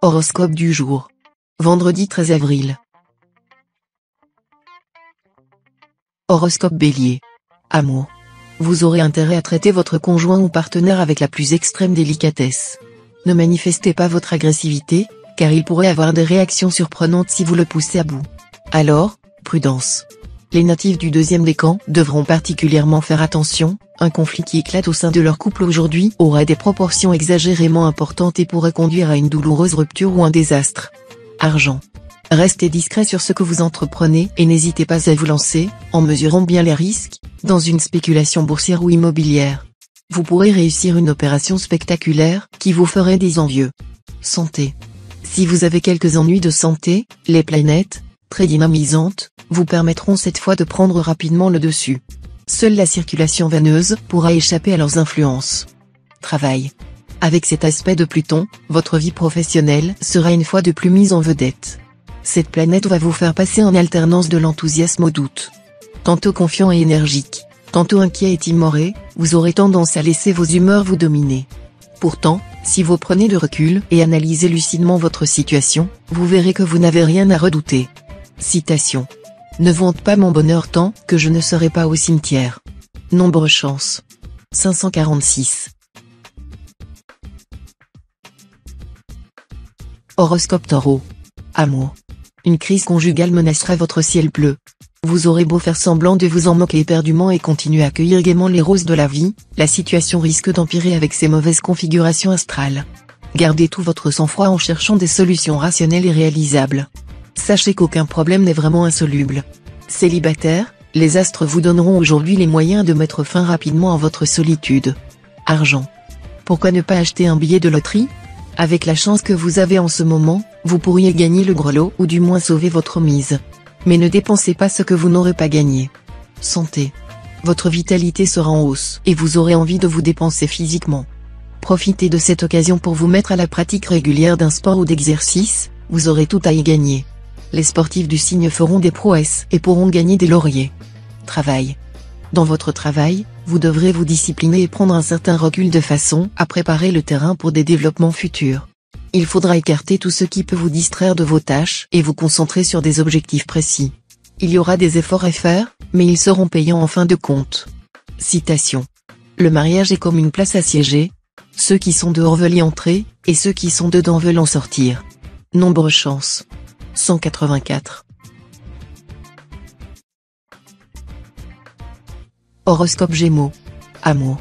Horoscope du jour. Vendredi 13 avril. Horoscope Bélier. Amour. Vous aurez intérêt à traiter votre conjoint ou partenaire avec la plus extrême délicatesse. Ne manifestez pas votre agressivité, car il pourrait avoir des réactions surprenantes si vous le poussez à bout. Alors, prudence. Les natifs du deuxième décan devront particulièrement faire attention, un conflit qui éclate au sein de leur couple aujourd'hui aurait des proportions exagérément importantes et pourrait conduire à une douloureuse rupture ou un désastre. Argent. Restez discret sur ce que vous entreprenez et n'hésitez pas à vous lancer, en mesurant bien les risques, dans une spéculation boursière ou immobilière. Vous pourrez réussir une opération spectaculaire qui vous ferait des envieux. Santé. Si vous avez quelques ennuis de santé, les planètes, très dynamisantes, vous permettront cette fois de prendre rapidement le dessus. Seule la circulation veineuse pourra échapper à leurs influences. Travail. Avec cet aspect de Pluton, votre vie professionnelle sera une fois de plus mise en vedette. Cette planète va vous faire passer en alternance de l'enthousiasme au doute. Tantôt confiant et énergique, tantôt inquiet et timoré, vous aurez tendance à laisser vos humeurs vous dominer. Pourtant, si vous prenez de recul et analysez lucidement votre situation, vous verrez que vous n'avez rien à redouter. Citation. Ne vante pas mon bonheur tant que je ne serai pas au cimetière. Nombre chance. 546. Horoscope Taureau. Amour. Une crise conjugale menacera votre ciel bleu. Vous aurez beau faire semblant de vous en moquer éperdument et continuer à cueillir gaiement les roses de la vie, la situation risque d'empirer avec ces mauvaises configurations astrales. Gardez tout votre sang-froid en cherchant des solutions rationnelles et réalisables. Sachez qu'aucun problème n'est vraiment insoluble. Célibataire, les astres vous donneront aujourd'hui les moyens de mettre fin rapidement à votre solitude. Argent. Pourquoi ne pas acheter un billet de loterie ? Avec la chance que vous avez en ce moment, vous pourriez gagner le gros lot ou du moins sauver votre mise. Mais ne dépensez pas ce que vous n'aurez pas gagné. Santé. Votre vitalité sera en hausse et vous aurez envie de vous dépenser physiquement. Profitez de cette occasion pour vous mettre à la pratique régulière d'un sport ou d'exercice, vous aurez tout à y gagner. Les sportifs du signe feront des prouesses et pourront gagner des lauriers. Travail. Dans votre travail, vous devrez vous discipliner et prendre un certain recul de façon à préparer le terrain pour des développements futurs. Il faudra écarter tout ce qui peut vous distraire de vos tâches et vous concentrer sur des objectifs précis. Il y aura des efforts à faire, mais ils seront payants en fin de compte. Citation. Le mariage est comme une place assiégée. Ceux qui sont dehors veulent y entrer, et ceux qui sont dedans veulent en sortir. Nombre chance. 184. Horoscope Gémeaux. Amour.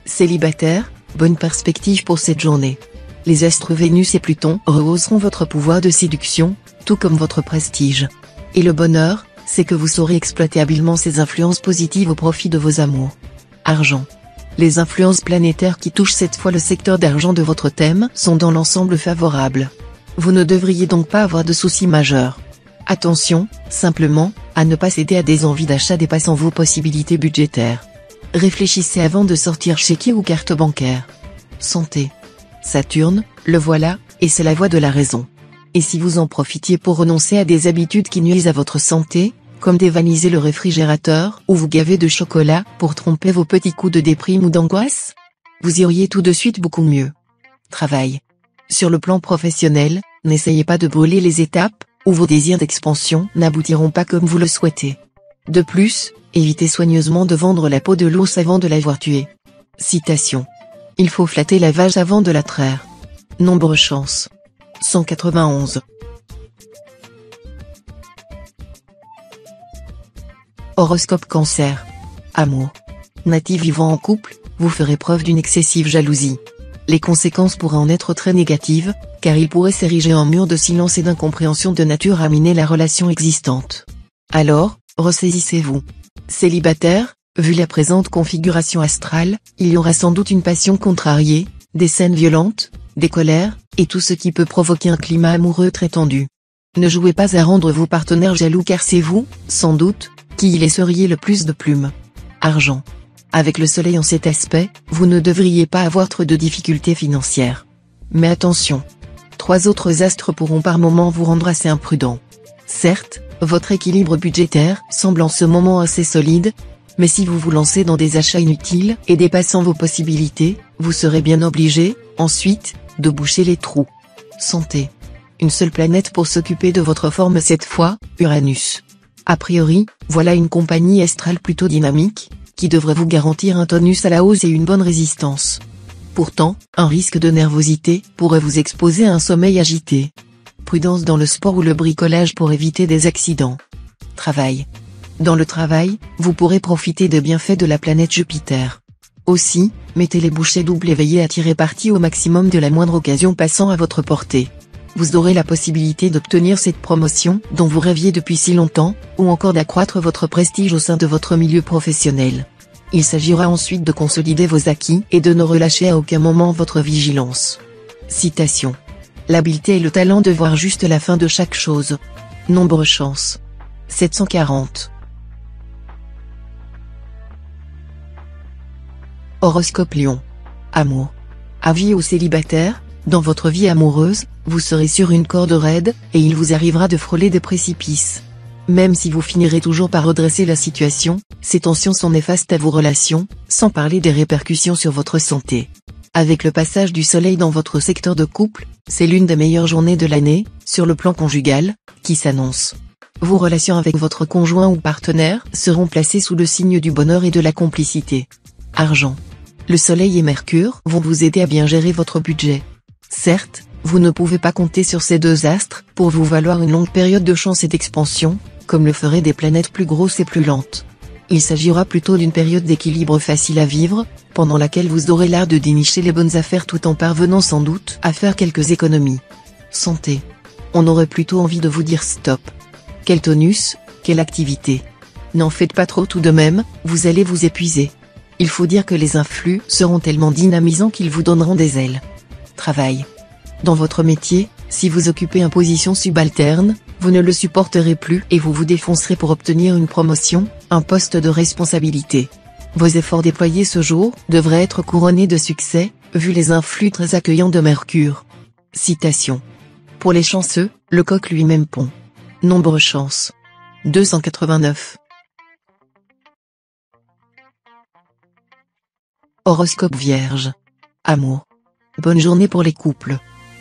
Célibataire, bonne perspective pour cette journée. Les astres Vénus et Pluton rehausseront votre pouvoir de séduction, tout comme votre prestige. Et le bonheur, c'est que vous saurez exploiter habilement ces influences positives au profit de vos amours. Argent. Les influences planétaires qui touchent cette fois le secteur d'argent de votre thème sont dans l'ensemble favorables. Vous ne devriez donc pas avoir de soucis majeurs. Attention, simplement, à ne pas céder à des envies d'achat dépassant vos possibilités budgétaires. Réfléchissez avant de sortir chéquier ou carte bancaire. Santé. Saturne, le voilà, et c'est la voie de la raison. Et si vous en profitiez pour renoncer à des habitudes qui nuisent à votre santé, comme dévaniser le réfrigérateur ou vous gaver de chocolat pour tromper vos petits coups de déprime ou d'angoisse, vous iriez tout de suite beaucoup mieux. Travail. Sur le plan professionnel, n'essayez pas de brûler les étapes, ou vos désirs d'expansion n'aboutiront pas comme vous le souhaitez. De plus, évitez soigneusement de vendre la peau de l'ours avant de l'avoir tué. Citation. Il faut flatter la vache avant de la traire. Nombre chance. 191. Horoscope Cancer. Amour. Natif vivant en couple, vous ferez preuve d'une excessive jalousie. Les conséquences pourraient en être très négatives, car il pourrait s'ériger en mur de silence et d'incompréhension de nature à miner la relation existante. Alors, ressaisissez-vous. Célibataire, vu la présente configuration astrale, il y aura sans doute une passion contrariée, des scènes violentes, des colères, et tout ce qui peut provoquer un climat amoureux très tendu. Ne jouez pas à rendre vos partenaires jaloux car c'est vous, sans doute, qui y laisseriez le plus de plumes. Argent. Avec le soleil en cet aspect, vous ne devriez pas avoir trop de difficultés financières. Mais attention. 3 autres astres pourront par moments vous rendre assez imprudent. Certes, votre équilibre budgétaire semble en ce moment assez solide, mais si vous vous lancez dans des achats inutiles et dépassant vos possibilités, vous serez bien obligé, ensuite, de boucher les trous. Santé. Une seule planète pour s'occuper de votre forme cette fois, Uranus. A priori, voilà une compagnie astrale plutôt dynamique, qui devrait vous garantir un tonus à la hausse et une bonne résistance. Pourtant, un risque de nervosité pourrait vous exposer à un sommeil agité. Prudence dans le sport ou le bricolage pour éviter des accidents. Travail. Dans le travail, vous pourrez profiter des bienfaits de la planète Jupiter. Aussi, mettez les bouchées doubles et veillez à tirer parti au maximum de la moindre occasion passant à votre portée. Vous aurez la possibilité d'obtenir cette promotion dont vous rêviez depuis si longtemps, ou encore d'accroître votre prestige au sein de votre milieu professionnel. Il s'agira ensuite de consolider vos acquis et de ne relâcher à aucun moment votre vigilance. Citation. L'habileté et le talent de voir juste la fin de chaque chose. Nombre chance. 740. Horoscope Lion. Amour. Avis aux célibataires, dans votre vie amoureuse, vous serez sur une corde raide, et il vous arrivera de frôler des précipices. Même si vous finirez toujours par redresser la situation, ces tensions sont néfastes à vos relations, sans parler des répercussions sur votre santé. Avec le passage du soleil dans votre secteur de couple, c'est l'une des meilleures journées de l'année, sur le plan conjugal, qui s'annonce. Vos relations avec votre conjoint ou partenaire seront placées sous le signe du bonheur et de la complicité. Argent. Le soleil et Mercure vont vous aider à bien gérer votre budget. Certes, vous ne pouvez pas compter sur ces deux astres pour vous valoir une longue période de chance et d'expansion, comme le feraient des planètes plus grosses et plus lentes. Il s'agira plutôt d'une période d'équilibre facile à vivre, pendant laquelle vous aurez l'art de dénicher les bonnes affaires tout en parvenant sans doute à faire quelques économies. Santé. On aurait plutôt envie de vous dire stop. Quel tonus, quelle activité. N'en faites pas trop tout de même, vous allez vous épuiser. Il faut dire que les influx seront tellement dynamisants qu'ils vous donneront des ailes. Travail. Dans votre métier, si vous occupez une position subalterne, vous ne le supporterez plus et vous vous défoncerez pour obtenir une promotion, un poste de responsabilité. Vos efforts déployés ce jour devraient être couronnés de succès, vu les influx très accueillants de Mercure. Citation. Pour les chanceux, le coq lui-même pond. Nombre chance. 289. Horoscope Vierge. Amour. Bonne journée pour les couples.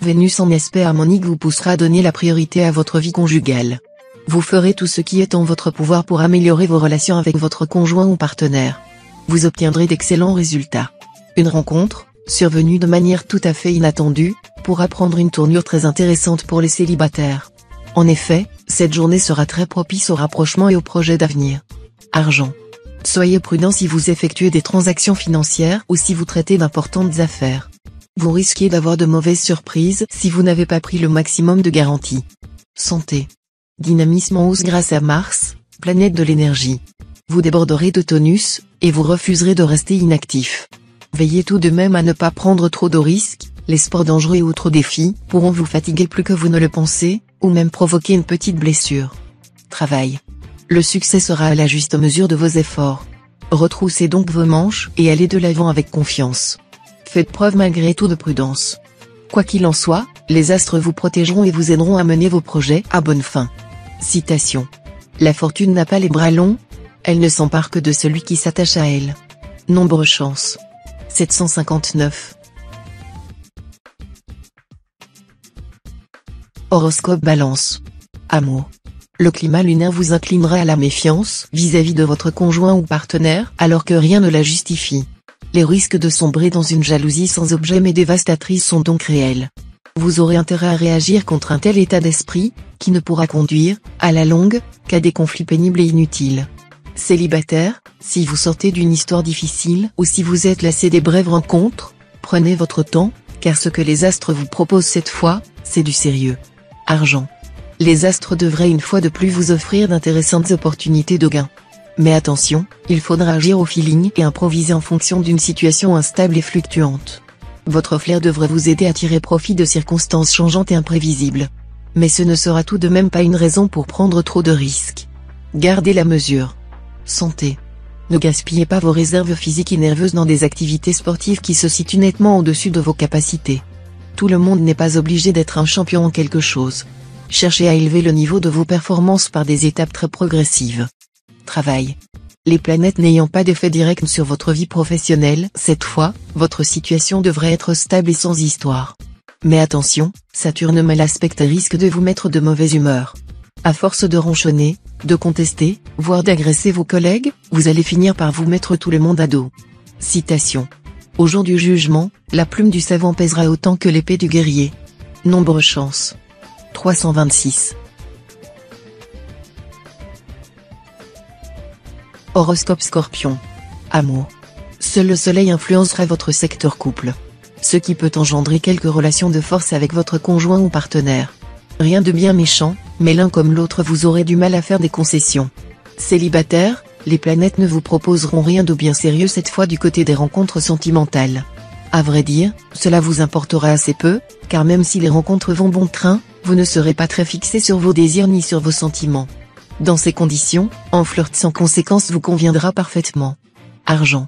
Vénus en aspect harmonique vous poussera à donner la priorité à votre vie conjugale. Vous ferez tout ce qui est en votre pouvoir pour améliorer vos relations avec votre conjoint ou partenaire. Vous obtiendrez d'excellents résultats. Une rencontre, survenue de manière tout à fait inattendue, pourra prendre une tournure très intéressante pour les célibataires. En effet, cette journée sera très propice au rapprochement et aux projets d'avenir. Argent. Soyez prudent si vous effectuez des transactions financières ou si vous traitez d'importantes affaires. Vous risquez d'avoir de mauvaises surprises si vous n'avez pas pris le maximum de garanties. Santé. Dynamisme en hausse grâce à Mars, planète de l'énergie. Vous déborderez de tonus, et vous refuserez de rester inactif. Veillez tout de même à ne pas prendre trop de risques, les sports dangereux et autres défis pourront vous fatiguer plus que vous ne le pensez, ou même provoquer une petite blessure. Travail. Le succès sera à la juste mesure de vos efforts. Retroussez donc vos manches et allez de l'avant avec confiance. Faites preuve malgré tout de prudence. Quoi qu'il en soit, les astres vous protégeront et vous aideront à mener vos projets à bonne fin. Citation. La fortune n'a pas les bras longs, elle ne s'empare que de celui qui s'attache à elle. Nombre chance. 759. Horoscope Balance. Amour. Le climat lunaire vous inclinera à la méfiance vis-à-vis de votre conjoint ou partenaire alors que rien ne la justifie. Les risques de sombrer dans une jalousie sans objet mais dévastatrice sont donc réels. Vous aurez intérêt à réagir contre un tel état d'esprit, qui ne pourra conduire, à la longue, qu'à des conflits pénibles et inutiles. Célibataire, si vous sortez d'une histoire difficile ou si vous êtes lassé des brèves rencontres, prenez votre temps, car ce que les astres vous proposent cette fois, c'est du sérieux. Argent. Les astres devraient une fois de plus vous offrir d'intéressantes opportunités de gain. Mais attention, il faudra agir au feeling et improviser en fonction d'une situation instable et fluctuante. Votre flair devrait vous aider à tirer profit de circonstances changeantes et imprévisibles. Mais ce ne sera tout de même pas une raison pour prendre trop de risques. Gardez la mesure. Santé. Ne gaspillez pas vos réserves physiques et nerveuses dans des activités sportives qui se situent nettement au-dessus de vos capacités. Tout le monde n'est pas obligé d'être un champion en quelque chose. Cherchez à élever le niveau de vos performances par des étapes très progressives. Travail. Les planètes n'ayant pas d'effet direct sur votre vie professionnelle, cette fois, votre situation devrait être stable et sans histoire. Mais attention, Saturne mal aspecté risque de vous mettre de mauvaise humeur. À force de ronchonner, de contester, voire d'agresser vos collègues, vous allez finir par vous mettre tout le monde à dos. Citation. Au jour du jugement, la plume du savant pèsera autant que l'épée du guerrier. Nombre chance. 326. Horoscope Scorpion. Amour. Seul le soleil influencera votre secteur couple. Ce qui peut engendrer quelques relations de force avec votre conjoint ou partenaire. Rien de bien méchant, mais l'un comme l'autre vous aurez du mal à faire des concessions. Célibataire, les planètes ne vous proposeront rien de bien sérieux cette fois du côté des rencontres sentimentales. À vrai dire, cela vous importera assez peu, car même si les rencontres vont bon train, vous ne serez pas très fixé sur vos désirs ni sur vos sentiments. Dans ces conditions, un flirt sans conséquence vous conviendra parfaitement. Argent.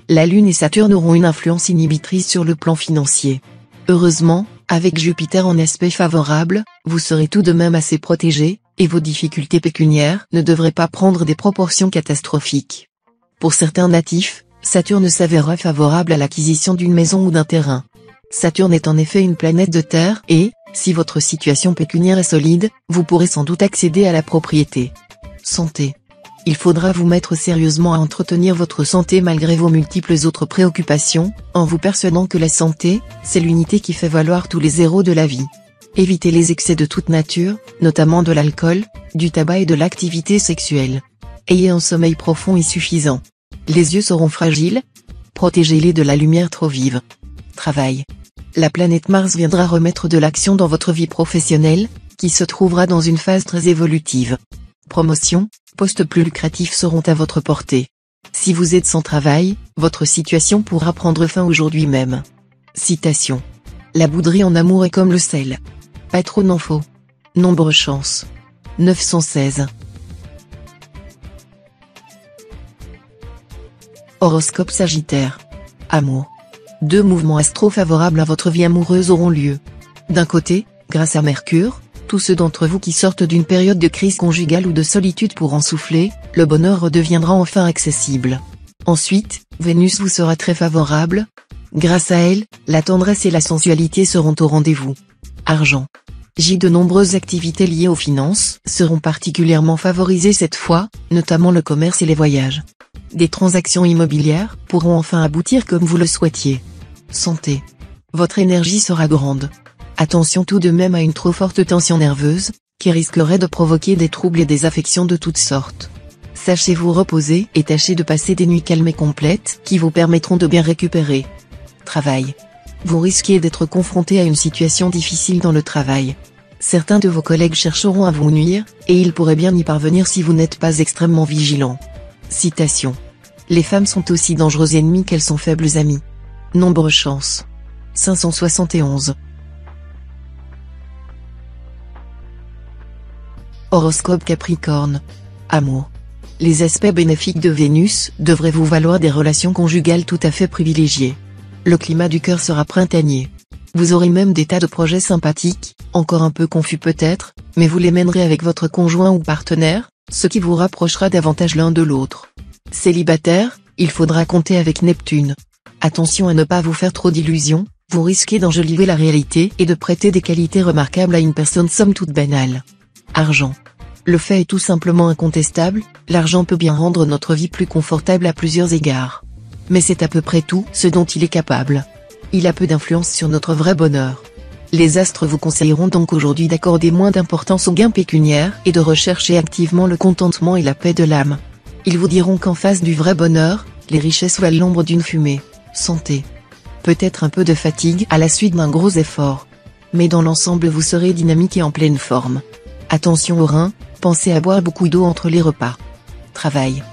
La Lune et Saturne auront une influence inhibitrice sur le plan financier. Heureusement, avec Jupiter en aspect favorable, vous serez tout de même assez protégé, et vos difficultés pécuniaires ne devraient pas prendre des proportions catastrophiques. Pour certains natifs, Saturne s'avérera favorable à l'acquisition d'une maison ou d'un terrain. Saturne est en effet une planète de terre et, si votre situation pécuniaire est solide, vous pourrez sans doute accéder à la propriété. Santé. Il faudra vous mettre sérieusement à entretenir votre santé malgré vos multiples autres préoccupations, en vous persuadant que la santé, c'est l'unité qui fait valoir tous les zéros de la vie. Évitez les excès de toute nature, notamment de l'alcool, du tabac et de l'activité sexuelle. Ayez un sommeil profond et suffisant. Les yeux seront fragiles. Protégez-les de la lumière trop vive. Travail. La planète Mars viendra remettre de l'action dans votre vie professionnelle, qui se trouvera dans une phase très évolutive. Promotion, postes plus lucratifs seront à votre portée. Si vous êtes sans travail, votre situation pourra prendre fin aujourd'hui même. Citation. La bouderie en amour est comme le sel. Pas trop n'en faut. Nombre chance. 916. Horoscope Sagittaire. Amour. Deux mouvements astro favorables à votre vie amoureuse auront lieu. D'un côté, grâce à Mercure, tous ceux d'entre vous qui sortent d'une période de crise conjugale ou de solitude pour en souffler, le bonheur redeviendra enfin accessible. Ensuite, Vénus vous sera très favorable. Grâce à elle, la tendresse et la sensualité seront au rendez-vous. Argent. De nombreuses activités liées aux finances seront particulièrement favorisées cette fois, notamment le commerce et les voyages. Des transactions immobilières pourront enfin aboutir comme vous le souhaitiez. Santé. Votre énergie sera grande. Attention tout de même à une trop forte tension nerveuse, qui risquerait de provoquer des troubles et des affections de toutes sortes. Sachez vous reposer et tâchez de passer des nuits calmes et complètes qui vous permettront de bien récupérer. Travail. Vous risquez d'être confronté à une situation difficile dans le travail. Certains de vos collègues chercheront à vous nuire, et ils pourraient bien y parvenir si vous n'êtes pas extrêmement vigilant. Citation. Les femmes sont aussi dangereuses ennemies qu'elles sont faibles amies. Nombre chance. 571. Horoscope Capricorne. Amour. Les aspects bénéfiques de Vénus devraient vous valoir des relations conjugales tout à fait privilégiées. Le climat du cœur sera printanier. Vous aurez même des tas de projets sympathiques, encore un peu confus peut-être, mais vous les mènerez avec votre conjoint ou partenaire, ce qui vous rapprochera davantage l'un de l'autre. Célibataire, il faudra compter avec Neptune. Attention à ne pas vous faire trop d'illusions, vous risquez d'enjoliver la réalité et de prêter des qualités remarquables à une personne somme toute banale. Argent. Le fait est tout simplement incontestable, l'argent peut bien rendre notre vie plus confortable à plusieurs égards. Mais c'est à peu près tout ce dont il est capable. Il a peu d'influence sur notre vrai bonheur. Les astres vous conseilleront donc aujourd'hui d'accorder moins d'importance aux gains pécuniaires et de rechercher activement le contentement et la paix de l'âme. Ils vous diront qu'en face du vrai bonheur, les richesses valent l'ombre d'une fumée. Santé. Peut-être un peu de fatigue à la suite d'un gros effort. Mais dans l'ensemble vous serez dynamique et en pleine forme. Attention aux reins, pensez à boire beaucoup d'eau entre les repas. Travail.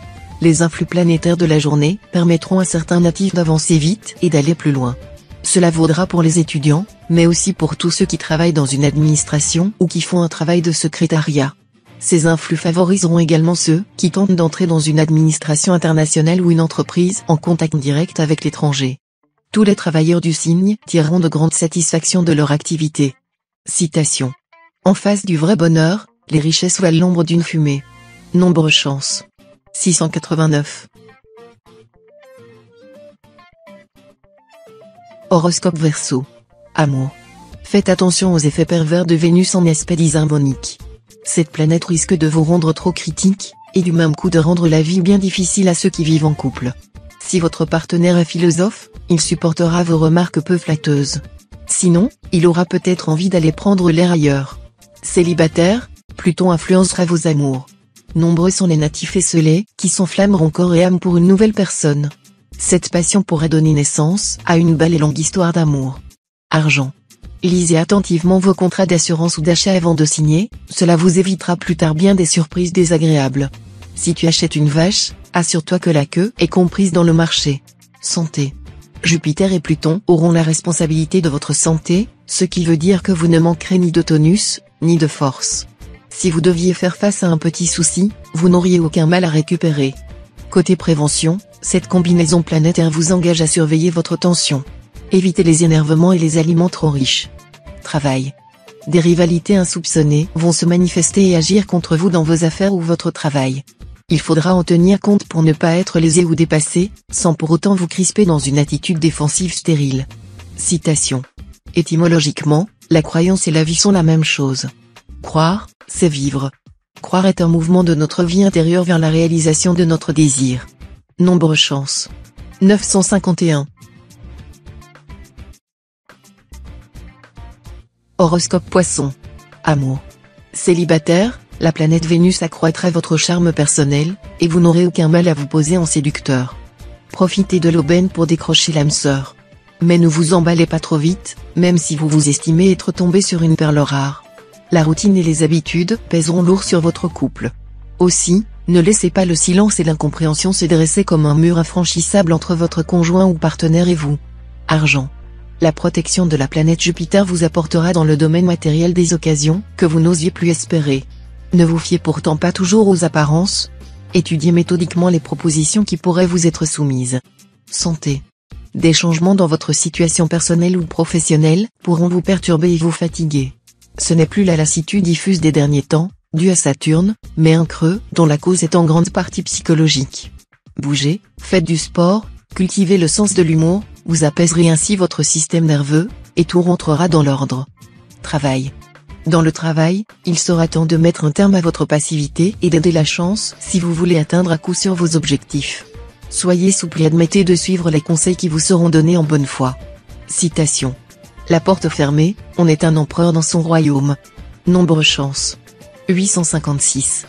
Les influx planétaires de la journée permettront à certains natifs d'avancer vite et d'aller plus loin. Cela vaudra pour les étudiants, mais aussi pour tous ceux qui travaillent dans une administration ou qui font un travail de secrétariat. Ces influx favoriseront également ceux qui tentent d'entrer dans une administration internationale ou une entreprise en contact direct avec l'étranger. Tous les travailleurs du signe tireront de grandes satisfactions de leur activité. Citation. En face du vrai bonheur, les richesses valent l'ombre d'une fumée. Nombre chance. 689. Horoscope Verseau. Amour. Faites attention aux effets pervers de Vénus en aspect disharmonique. Cette planète risque de vous rendre trop critique, et du même coup de rendre la vie bien difficile à ceux qui vivent en couple. Si votre partenaire est philosophe, il supportera vos remarques peu flatteuses. Sinon, il aura peut-être envie d'aller prendre l'air ailleurs. Célibataire, Pluton influencera vos amours. Nombreux sont les natifs esselés qui s'enflammeront corps et âme pour une nouvelle personne. Cette passion pourrait donner naissance à une belle et longue histoire d'amour. Argent. Lisez attentivement vos contrats d'assurance ou d'achat avant de signer, cela vous évitera plus tard bien des surprises désagréables. Si tu achètes une vache, assure-toi que la queue est comprise dans le marché. Santé. Jupiter et Pluton auront la responsabilité de votre santé, ce qui veut dire que vous ne manquerez ni de tonus, ni de force. Si vous deviez faire face à un petit souci, vous n'auriez aucun mal à récupérer. Côté prévention, cette combinaison planétaire vous engage à surveiller votre tension. Évitez les énervements et les aliments trop riches. Travail. Des rivalités insoupçonnées vont se manifester et agir contre vous dans vos affaires ou votre travail. Il faudra en tenir compte pour ne pas être lésé ou dépassé, sans pour autant vous crisper dans une attitude défensive stérile. Citation. Étymologiquement, la croyance et la vie sont la même chose. Croire, c'est vivre. Croire est un mouvement de notre vie intérieure vers la réalisation de notre désir. Nombre chance. 951. Horoscope Poisson. Amour. Célibataire, la planète Vénus accroîtra votre charme personnel, et vous n'aurez aucun mal à vous poser en séducteur. Profitez de l'aubaine pour décrocher l'âme sœur. Mais ne vous emballez pas trop vite, même si vous vous estimez être tombé sur une perle rare. La routine et les habitudes pèseront lourd sur votre couple. Aussi, ne laissez pas le silence et l'incompréhension se dresser comme un mur infranchissable entre votre conjoint ou partenaire et vous. Argent. La protection de la planète Jupiter vous apportera dans le domaine matériel des occasions que vous n'osiez plus espérer. Ne vous fiez pourtant pas toujours aux apparences. Étudiez méthodiquement les propositions qui pourraient vous être soumises. Santé. Des changements dans votre situation personnelle ou professionnelle pourront vous perturber et vous fatiguer. Ce n'est plus la lassitude diffuse des derniers temps, due à Saturne, mais un creux dont la cause est en grande partie psychologique. Bougez, faites du sport, cultivez le sens de l'humour, vous apaiserez ainsi votre système nerveux, et tout rentrera dans l'ordre. Travail. Dans le travail, il sera temps de mettre un terme à votre passivité et d'aider la chance si vous voulez atteindre à coup sûr vos objectifs. Soyez souple et admettez de suivre les conseils qui vous seront donnés en bonne foi. Citation. La porte fermée, on est un empereur dans son royaume. Nombre chance. 856.